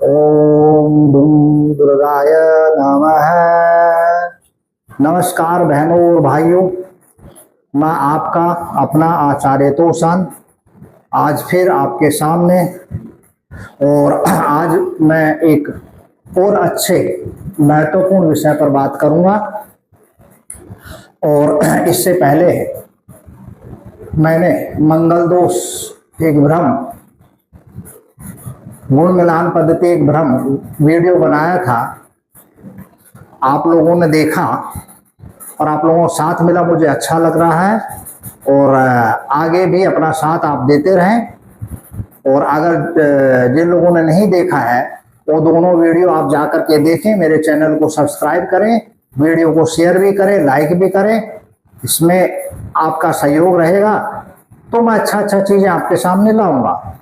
ओम धूम दुर्गाय नमः। नमस्कार बहनों और भाइयों, मैं आपका अपना आचार्य तोषण आज फिर आपके सामने। और आज मैं एक और अच्छे महत्वपूर्ण विषय पर बात करूंगा। और इससे पहले मैंने मंगल दोष एक भ्रम, गुण मिलान पद्धति एक भ्रम वीडियो बनाया था। आप लोगों ने देखा और आप लोगों को साथ मिला, मुझे अच्छा लग रहा है। और आगे भी अपना साथ आप देते रहें। और अगर जिन लोगों ने नहीं देखा है वो दोनों वीडियो आप जाकर के देखें, मेरे चैनल को सब्सक्राइब करें, वीडियो को शेयर भी करें, लाइक भी करें। इसमें आपका सहयोग रहेगा तो मैं अच्छा चीजें आपके सामने लाऊंगा।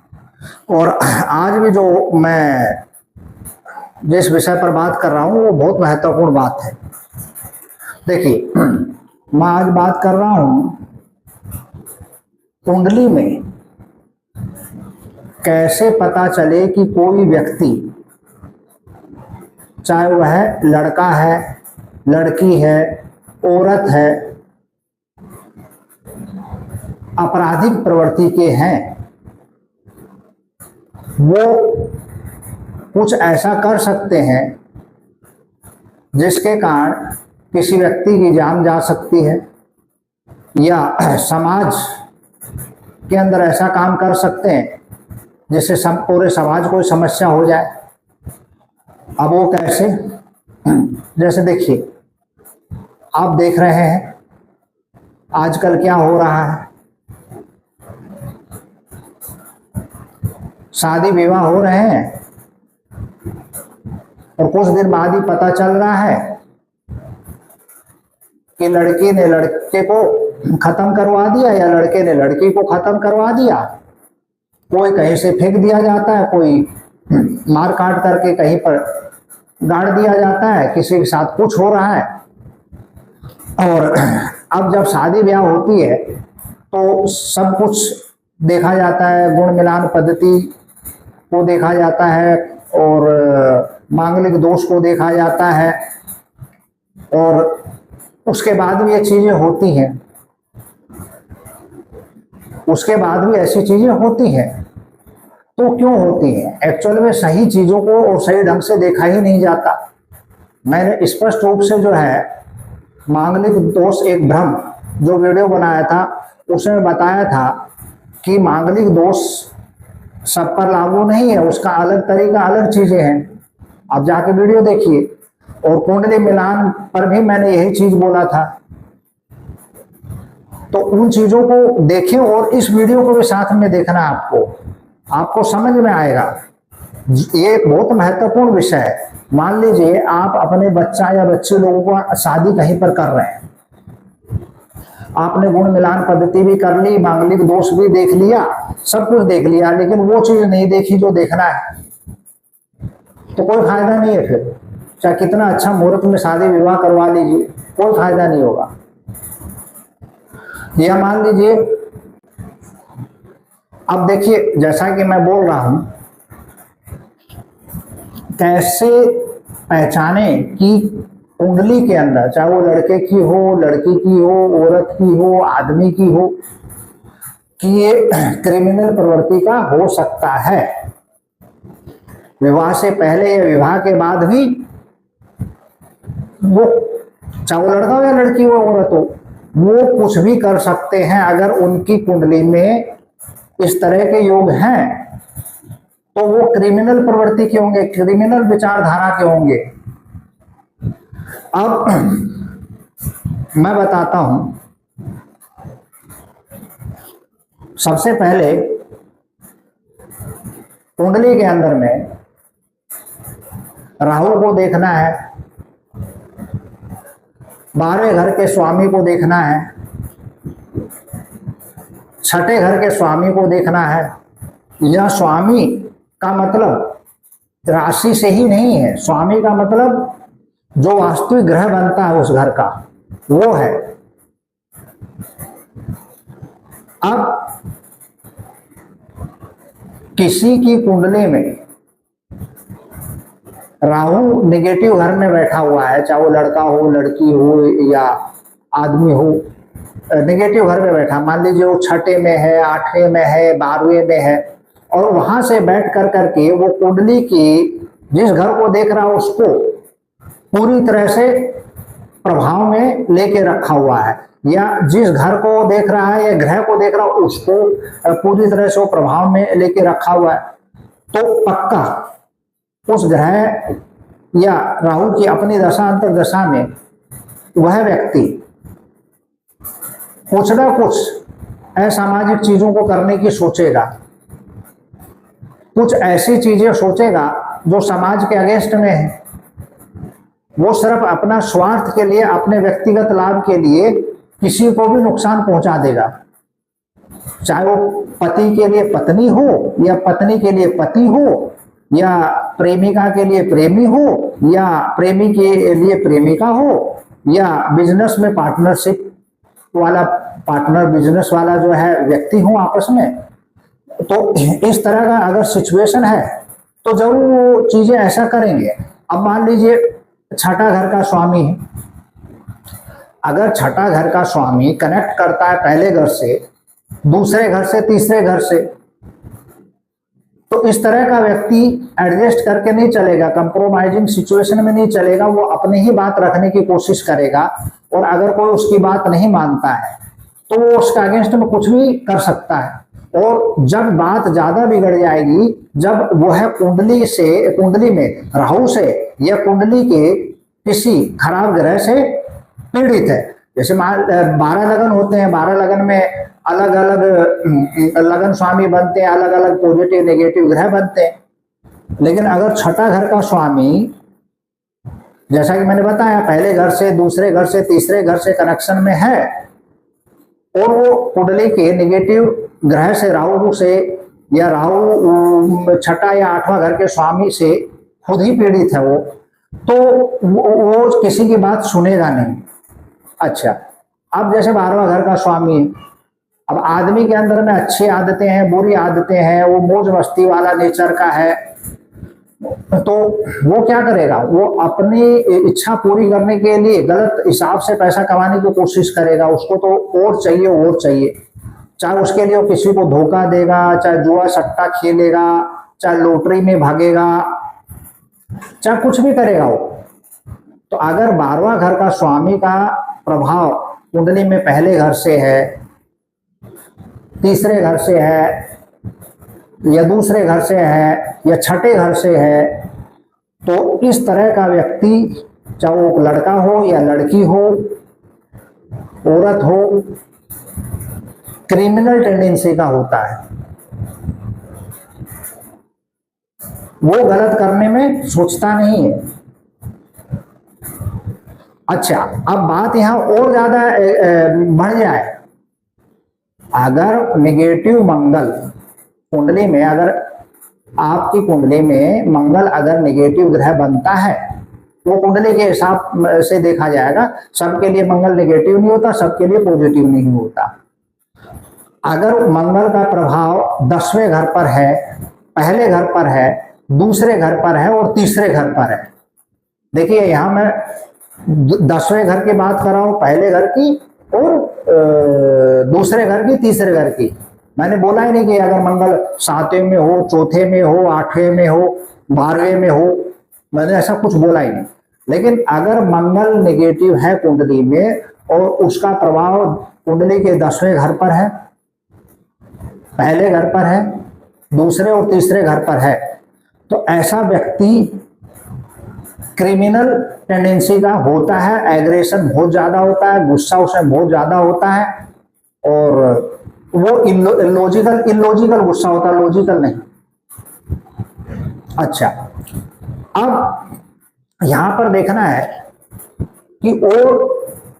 और आज भी जो मैं जिस विषय पर बात कर रहा हूं वो बहुत महत्वपूर्ण बात है। देखिए, मैं आज बात कर रहा हूं कुंडली में कैसे पता चले कि कोई व्यक्ति, चाहे वह लड़का है, लड़की है, औरत है, आपराधिक प्रवृत्ति के हैं, वो कुछ ऐसा कर सकते हैं जिसके कारण किसी व्यक्ति की जान जा सकती है, या समाज के अंदर ऐसा काम कर सकते हैं जिससे पूरे समाज को समस्या हो जाए। अब वो कैसे? जैसे देखिए, आप देख रहे हैं आजकल क्या हो रहा है, शादी विवाह हो रहे हैं और कुछ दिन बाद ही पता चल रहा है कि लड़की ने लड़के को खत्म करवा दिया या लड़के ने लड़की को खत्म करवा दिया। कोई कहीं से फेंक दिया जाता है, कोई मार काट करके कहीं पर गाड़ दिया जाता है, किसी के साथ कुछ हो रहा है। और अब जब शादी ब्याह होती है तो सब कुछ देखा जाता है, गुण मिलान पद्धति को देखा जाता है और मांगलिक दोष को देखा जाता है। और उसके बाद भी ये चीजें होती हैं, उसके बाद भी ऐसी चीजें होती हैं। तो क्यों होती हैं? एक्चुअल में सही चीजों को और सही ढंग से देखा ही नहीं जाता। मैंने स्पष्ट रूप से जो है मांगलिक दोष एक भ्रम जो वीडियो बनाया था उसमें बताया था कि मांगलिक दोष सब पर लागू नहीं है, उसका अलग तरीका, अलग चीजें हैं। आप जाके वीडियो देखिए। और कुंडली मिलान पर भी मैंने यही चीज बोला था। तो उन चीजों को देखें और इस वीडियो को भी साथ में देखना, आपको समझ में आएगा। ये एक बहुत महत्वपूर्ण विषय है। मान लीजिए आप अपने बच्चा या बच्चे लोगों को शादी कहीं पर कर रहे हैं, आपने गुण मिलान पद्धति भी कर ली, मांगलिक दोष भी देख लिया, सब कुछ देख लिया, लेकिन वो चीज नहीं देखी जो देखना है, तो कोई फायदा नहीं है। फिर चाहे कितना अच्छा मुहूर्त में शादी विवाह करवा लीजिए, कोई फायदा नहीं होगा। या मान लीजिए, अब देखिए जैसा कि मैं बोल रहा हूं, कैसे पहचाने कि कुंडली के अंदर, चाहे वो लड़के की हो, लड़की की हो, औरत की हो, आदमी की हो, कि ये क्रिमिनल प्रवृत्ति का हो सकता है। विवाह से पहले या विवाह के बाद भी वो, चाहे वो लड़का हो या लड़की हो, औरत हो, वो कुछ भी कर सकते हैं। अगर उनकी कुंडली में इस तरह के योग हैं तो वो क्रिमिनल प्रवृत्ति के होंगे, क्रिमिनल विचारधारा के होंगे। अब मैं बताता हूं, सबसे पहले कुंडली के अंदर में राहु को देखना है, 12वें घर के स्वामी को देखना है, 6ठे घर के स्वामी को देखना है। यह स्वामी का मतलब राशि से ही नहीं है, स्वामी का मतलब जो वास्तविक ग्रह बनता है उस घर का, वो है। अब किसी की कुंडली में राहु नेगेटिव घर में बैठा हुआ है, चाहे वो लड़का हो, लड़की हो या आदमी हो, नेगेटिव घर में बैठा, मान लीजिए वो छठे में है, आठवें में है, 12वें में है, और वहां से बैठ कर करके वो कुंडली की जिस घर को देख रहा है उसको पूरी तरह से प्रभाव में लेके रखा हुआ है, या जिस घर को देख रहा है या ग्रह को देख रहा है उसको पूरी तरह से वो प्रभाव में लेके रखा हुआ है, तो पक्का उस ग्रह या राहु की अपनी दशा अंतर दशा में वह व्यक्ति कुछ ना कुछ असामाजिक चीजों को करने की सोचेगा, कुछ ऐसी चीजें सोचेगा जो समाज के अगेंस्ट में है। वो सिर्फ अपना स्वार्थ के लिए, अपने व्यक्तिगत लाभ के लिए किसी को भी नुकसान पहुंचा देगा, चाहे वो पति के लिए पत्नी हो या पत्नी के लिए पति हो या प्रेमिका के लिए प्रेमी हो या प्रेमी के लिए प्रेमिका हो या बिजनेस में पार्टनरशिप वाला पार्टनर, बिजनेस वाला जो है व्यक्ति हो आपस में। तो इस तरह का अगर सिचुएशन है तो जरूर वो चीजें ऐसा करेंगे। अब मान लीजिए छठा घर का स्वामी है, अगर छठा घर का स्वामी कनेक्ट करता है पहले घर से दूसरे घर से तीसरे घर से, तो इस तरह का व्यक्ति एडजस्ट करके नहीं चलेगा, कंप्रोमाइजिंग सिचुएशन में नहीं चलेगा, वो अपनी ही बात रखने की कोशिश करेगा, और अगर कोई उसकी बात नहीं मानता है तो वो उसका अगेंस्ट में कुछ भी कर सकता है। और जब बात ज्यादा बिगड़ जाएगी, जब वो है कुंडली में राहु से या कुंडली के किसी खराब ग्रह से पीड़ित है, जैसे 12 लगन होते हैं, 12 लगन में अलग अलग लगन स्वामी बनते हैं, अलग अलग पॉजिटिव नेगेटिव ग्रह बनते हैं। लेकिन अगर छठा घर का स्वामी, जैसा कि मैंने बताया, पहले घर से दूसरे घर से तीसरे घर से कनेक्शन में है और वो कुंडली के नेगेटिव ग्रह से, राहु से या राहु छठा या आठवां घर के स्वामी से खुद ही पीड़ित है वो, तो वो किसी की बात सुनेगा नहीं। अच्छा, अब जैसे 12वां घर का स्वामी है, अब आदमी के अंदर में अच्छी आदतें हैं, बुरी आदतें हैं, वो मौज मस्ती वाला नेचर का है, तो वो क्या करेगा, वो अपनी इच्छा पूरी करने के लिए गलत हिसाब से पैसा कमाने की कोशिश करेगा। उसको तो और चाहिए, चाहे उसके लिए वो किसी को धोखा देगा, चाहे जुआ सट्टा खेलेगा, चाहे लॉटरी में भागेगा, चाहे कुछ भी करेगा वो। तो अगर 12वां घर का स्वामी का प्रभाव कुंडली में पहले घर से है, तीसरे घर से है या दूसरे घर से है या छठे घर से है, तो इस तरह का व्यक्ति, चाहे वो लड़का हो या लड़की हो, औरत हो, क्रिमिनल टेंडेंसी का होता है। वो गलत करने में सोचता नहीं है। अच्छा, अब बात यहां और ज्यादा बढ़ जाए, अगर नेगेटिव मंगल कुंडली में, अगर आपकी कुंडली में मंगल अगर नेगेटिव ग्रह बनता है, वो कुंडली के हिसाब से देखा जाएगा, सबके लिए मंगल नेगेटिव नहीं होता, सबके लिए पॉजिटिव नहीं होता। अगर मंगल का प्रभाव 10वें घर पर है, पहले घर पर है, दूसरे घर पर है और तीसरे घर पर है, देखिए यहां मैं 10वें घर की बात कर रहा हूं, पहले घर की और दूसरे घर की, तीसरे घर की। मैंने बोला ही नहीं कि अगर मंगल 7वें में हो, चौथे में हो, 8वें में हो, 12वें में हो, मैंने ऐसा कुछ बोला ही नहीं। लेकिन अगर मंगल नेगेटिव है कुंडली में और उसका प्रभाव कुंडली के 10वें घर पर है, पहले घर पर है, दूसरे और तीसरे घर पर है, तो ऐसा व्यक्ति क्रिमिनल टेंडेंसी का होता है, एग्रेशन बहुत ज्यादा होता है, गुस्सा उसमें बहुत ज्यादा होता है, और वो इलॉजिकल गुस्सा होता है, लॉजिकल नहीं। अच्छा, अब यहां पर देखना है कि और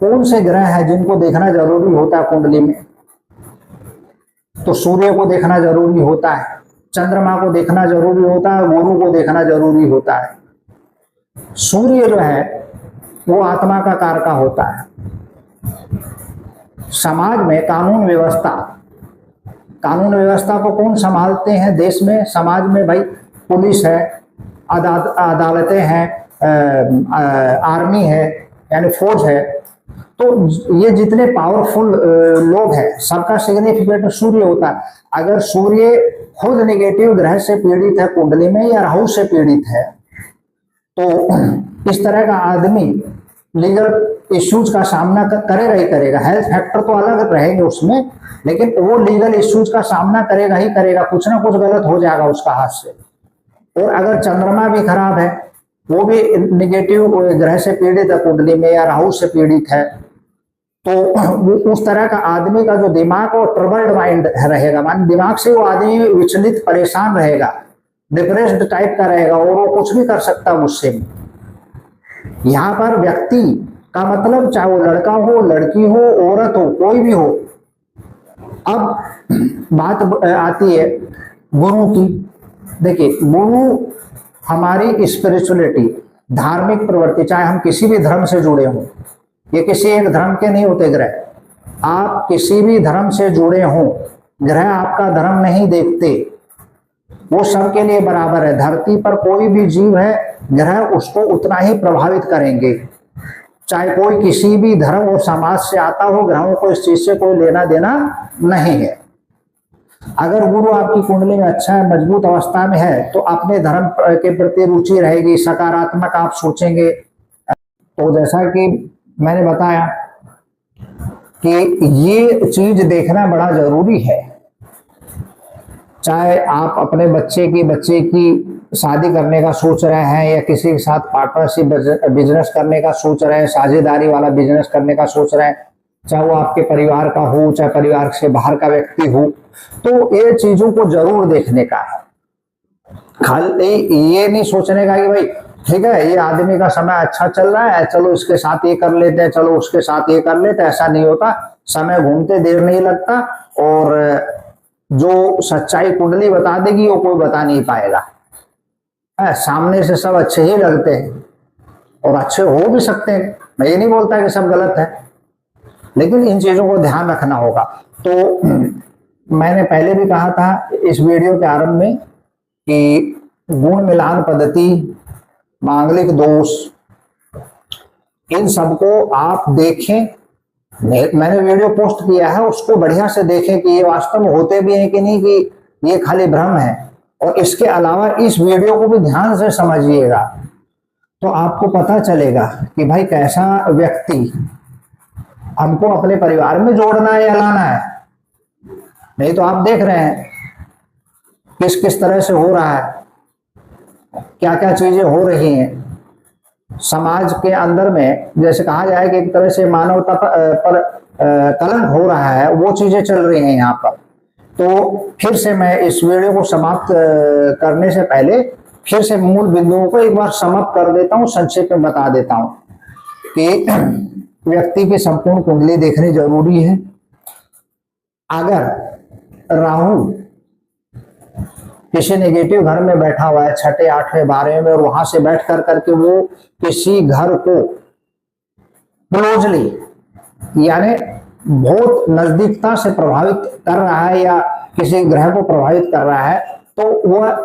कौन से ग्रह हैं जिनको देखना जरूरी होता है कुंडली में। तो सूर्य को देखना जरूरी होता है, चंद्रमा को देखना जरूरी होता है, गुरु को देखना जरूरी होता है। सूर्य जो है वो आत्मा का कारका होता है। समाज में कानून व्यवस्था को कौन संभालते हैं देश में, समाज में? भाई पुलिस है, अदालतें हैं, आर्मी है यानी फौज है। तो ये जितने पावरफुल लोग हैं सबका सिग्निफिकेंट सूर्य होता है। अगर सूर्य खुद नेगेटिव ग्रह से पीड़ित है कुंडली में या राहु से पीड़ित है तो इस तरह का आदमी लीगल इश्यूज का सामना करेगा ही करेगा। हेल्थ फैक्टर तो अलग रहेंगे उसमें, लेकिन वो लीगल इश्यूज का सामना करेगा ही करेगा, कुछ ना कुछ गलत हो जाएगा उसका हाथ से। और अगर चंद्रमा भी खराब है, वो भी नेगेटिव ग्रह से पीड़ित है कुंडली में या राहु से पीड़ित है, तो उस तरह का आदमी का जो दिमाग और ट्रबल्ड माइंड रहेगा, मान दिमाग से वो आदमी विचलित परेशान रहेगा, डिप्रेस्ड टाइप का रहेगा और वो कुछ भी कर सकता गुस्से में। यहाँ पर व्यक्ति का मतलब चाहे वो लड़का हो, लड़की हो, औरत हो, कोई भी हो। अब बात आती है गुरु की। देखिए, गुरु हमारी स्पिरिचुअलिटी, धार्मिक प्रवृत्ति, चाहे हम किसी भी धर्म से जुड़े हों, ये किसी एक धर्म के नहीं होते ग्रह। आप किसी भी धर्म से जुड़े हों, ग्रह आपका धर्म नहीं देखते, वो सबके लिए बराबर है। धरती पर कोई भी जीव है, ग्रह उसको उतना ही प्रभावित करेंगे, चाहे कोई किसी भी धर्म और समाज से आता हो। ग्रहों को इस चीज से कोई लेना देना नहीं है। अगर गुरु आपकी कुंडली में अच्छा है, मजबूत अवस्था में है, तो अपने धर्म के प्रति रुचि रहेगी, सकारात्मक आप सोचेंगे। तो जैसा कि मैंने बताया कि ये चीज देखना बड़ा जरूरी है। चाहे आप अपने बच्चे की शादी करने का सोच रहे हैं या किसी के साथ पार्टनरशिप बिजनेस करने का सोच रहे हैं, साझेदारी वाला बिजनेस करने का सोच रहे हैं, चाहे वो आपके परिवार का हो, चाहे परिवार से बाहर का व्यक्ति हो, तो ये चीजों को जरूर देखने का है। खाली ये नहीं सोचने का कि भाई ठीक है ये आदमी का समय अच्छा चल रहा है, चलो इसके साथ ये कर लेते हैं, चलो उसके साथ ये कर लेते हैं। ऐसा नहीं होता, समय घूमते देर नहीं लगता, और जो सच्चाई कुंडली बता देगी वो कोई बता नहीं पाएगा। सामने से सब अच्छे ही लगते हैं और अच्छे हो भी सकते हैं, मैं ये नहीं बोलता कि सब गलत है, लेकिन इन चीजों को ध्यान रखना होगा। तो मैंने पहले भी कहा था इस वीडियो के आरंभ में कि गुण मिलान पद्धति, मांगलिक दोष, इन सबको आप देखें। मैंने वीडियो पोस्ट किया है, उसको बढ़िया से देखें कि ये वास्तव में होते भी हैं कि नहीं, कि ये खाली भ्रम है। और इसके अलावा इस वीडियो को भी ध्यान से समझिएगा, तो आपको पता चलेगा कि भाई कैसा व्यक्ति हमको अपने परिवार में जोड़ना है या लाना है। नहीं तो आप देख रहे हैं किस किस तरह से हो रहा है, क्या क्या चीजें हो रही हैं समाज के अंदर में। जैसे कहा जाए कि एक तरह से मानवता पर कलंक हो रहा है, वो चीजें चल रही हैं यहाँ पर। तो फिर से मैं इस वीडियो को समाप्त करने से पहले फिर से मूल बिंदुओं को एक बार समाप्त कर देता हूँ, संक्षेप में बता देता हूँ कि व्यक्ति की संपूर्ण कुंडली देखनी जरूरी है। अगर राहु किसी नेगेटिव घर में बैठा हुआ है, छठे, आठवें, 12वें में, और वहां से बैठ कर करके वो किसी घर को क्लोजली यानी बहुत नजदीकता से प्रभावित कर रहा है या किसी ग्रह को प्रभावित कर रहा है, तो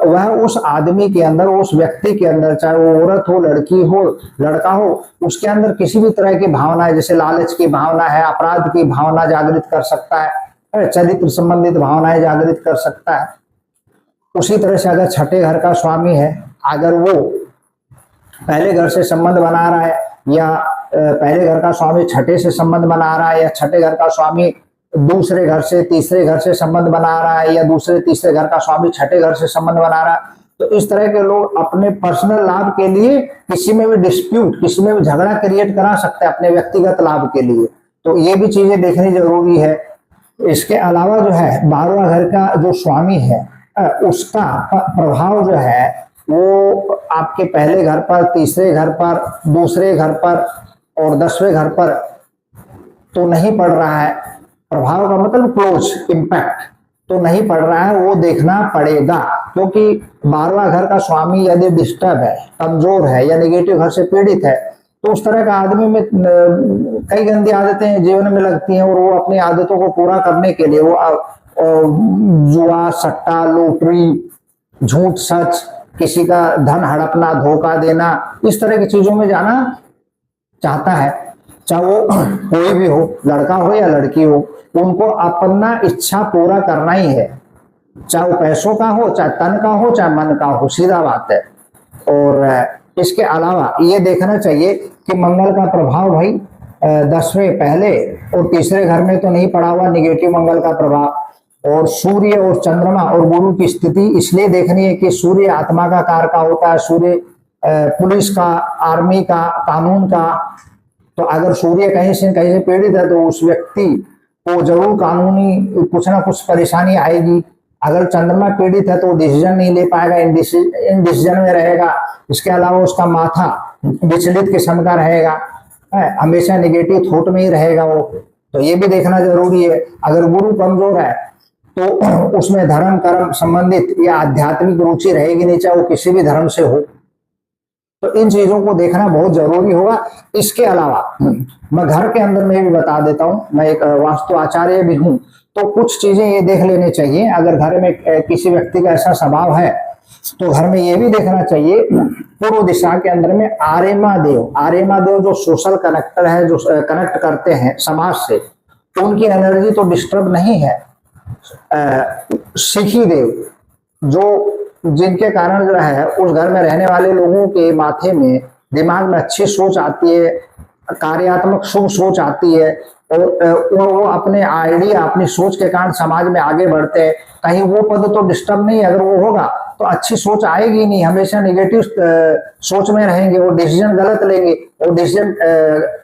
वह उस आदमी के अंदर, उस व्यक्ति के अंदर, चाहे वो औरत हो, लड़की हो, लड़का हो, उसके अंदर किसी भी तरह की भावना है, जैसे लालच की भावना है, अपराध की भावना जागृत कर सकता है, चरित्र संबंधित भावनाएं जागृत कर सकता है। उसी तरह से अगर छठे घर का स्वामी है, अगर वो पहले घर से संबंध बना रहा है, या पहले घर का स्वामी छठे से संबंध बना रहा है, या छठे घर का स्वामी दूसरे घर से, तीसरे घर से संबंध बना रहा है, या दूसरे तीसरे घर का स्वामी छठे घर से संबंध बना रहा है, तो इस तरह के लोग अपने पर्सनल लाभ के लिए किसी में भी डिस्प्यूट, किसी में भी झगड़ा क्रिएट करा सकते हैं अपने व्यक्तिगत लाभ के लिए। तो ये भी चीजें देखनी जरूरी है। इसके अलावा जो है 12वां घर का जो स्वामी है, उसका प्रभाव जो है वो आपके पहले घर पर, तीसरे घर पर, दूसरे घर पर और 10वें घर पर तो नहीं पड़ रहा है। प्रभाव का मतलब क्लोज इम्पैक्ट तो नहीं पड़ रहा है, वो देखना पड़ेगा। क्योंकि 12वां घर का स्वामी यदि डिस्टर्ब है, कमजोर है या नेगेटिव घर से पीड़ित है, तो उस तरह का आदमी में कई गंदी आदतें जीवन में लगती हैं, और वो अपनी आदतों को पूरा करने के लिए वो जुआ, सट्टा, लॉटरी, झूठ सच, किसी का धन हड़पना, धोखा देना, इस तरह की चीजों में जाना चाहता है, चाहे वो कोई भी हो, लड़का हो या लड़की हो, उनको अपना इच्छा पूरा करना ही है, चाहे वो पैसों का हो, चाहे तन का हो, चाहे मन का हो, सीधा बात है। और इसके अलावा ये देखना चाहिए कि मंगल का प्रभाव भाई 10वें पहले और तीसरे घर में तो नहीं पड़ा हुआ नेगेटिव मंगल का प्रभाव। और सूर्य और चंद्रमा और गुरु की स्थिति इसलिए देखनी है कि सूर्य आत्मा का कार का होता है, सूर्य पुलिस का, आर्मी का, कानून का। तो अगर सूर्य कहीं से पीड़ित है तो उस व्यक्ति को जरूर कानूनी कुछ ना कुछ परेशानी आएगी। अगर चंद्रमा पीड़ित है तो डिसीजन नहीं ले पाएगा, इनडिसीजन में रहेगा। इसके अलावा उसका माथा विचलित किस्म का रहेगा, हमेशा नेगेटिव थॉट में ही रहेगा वो। तो ये भी देखना जरूरी है। अगर गुरु कमजोर है तो उसमें धर्म कर्म संबंधित या आध्यात्मिक रुचि रहेगी नहीं, चाहे वो किसी भी धर्म से हो। तो इन चीजों को देखना बहुत जरूरी होगा। इसके अलावा मैं घर के अंदर में भी बता देता हूँ, मैं एक वास्तु आचार्य भी हूँ, तो कुछ चीजें ये देख लेनी चाहिए। अगर घर में किसी व्यक्ति का ऐसा स्वभाव है तो घर में ये भी देखना चाहिए, पूर्व दिशा के अंदर में आर्यमा देव जो सोशल कनेक्टर है, जो कनेक्ट करते हैं समाज से, तो उनकी एनर्जी तो डिस्टर्ब नहीं है। सिखी देव जो जिनके कारण जो है उस घर में रहने वाले लोगों के माथे में, दिमाग में अच्छी सोच आती है, कार्यात्मक शुभ सोच आती है, और वो अपने आइडिया, अपनी सोच के कारण समाज में आगे बढ़ते हैं। कहीं वो पद तो डिस्टर्ब नहीं, अगर वो होगा तो अच्छी सोच आएगी नहीं, हमेशा नेगेटिव सोच में रहेंगे, वो डिसीजन गलत लेंगे। वो डिसीजन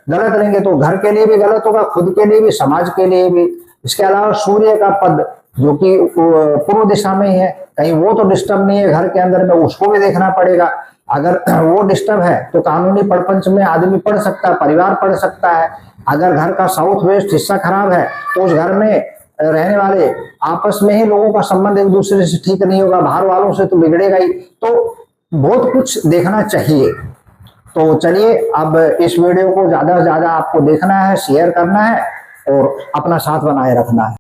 गलत लेंगे तो घर के लिए भी गलत होगा, खुद के लिए भी, समाज के लिए भी। इसके अलावा सूर्य का पद जो कि पूर्व दिशा में है, कहीं वो तो डिस्टर्ब नहीं है घर के अंदर में, उसको भी देखना पड़ेगा। अगर वो डिस्टर्ब है तो कानूनी प्रपंच में आदमी पढ़ सकता है, परिवार पढ़ सकता है। अगर घर का साउथ वेस्ट हिस्सा खराब है तो उस घर में रहने वाले आपस में ही लोगों का संबंध एक दूसरे से ठीक नहीं होगा, बाहर वालों से तो बिगड़ेगा ही। तो बहुत कुछ देखना चाहिए। तो चलिए, अब इस वीडियो को ज्यादा से ज्यादा आपको देखना है, शेयर करना है और अपना साथ बनाए रखना है।